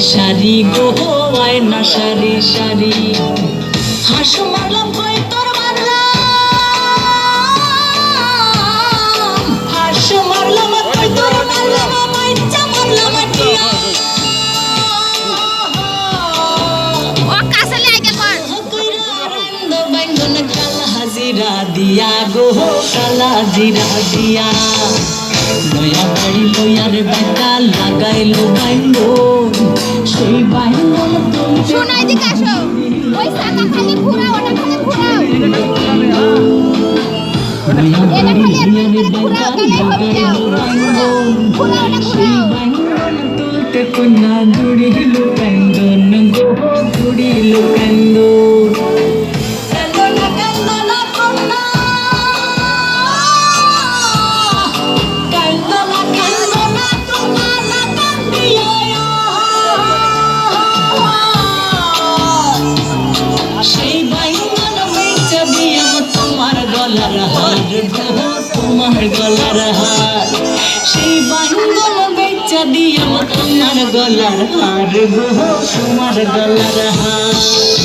সারি গো আয়না সারি সারি হাসু মারলাম কই তোর মারলাম হাসু মারলাম কই তোর মারলাম মাইচা মারলাম টিয়া ও কাছলে আগে কর কইরা বাইঙ্গন কালা হাজিরা দিয়া গো কালা জিরা দিয়া নয়া বাড়ি লইয়ার বেটা লাগাইলো বাইঙ্গন সেই বাইঙ্গন তুমি শোনাই দিকে আসো ওই সাকা খালি ঘুরাও ওটা খালি ঘুরাও নয়া বাড়ি লইয়ার বেটা ঘুরাও ওটা ঘুরাও বাইঙ্গন তুলতে কন্যা জুড়িলো বাইঙ্গন গো জুড়িলো বাইঙ্গন তোমার গলার হার সেই বাইঙ্গন বেচা দিয়াম তোমার গলার হার গো তোমার গলার হার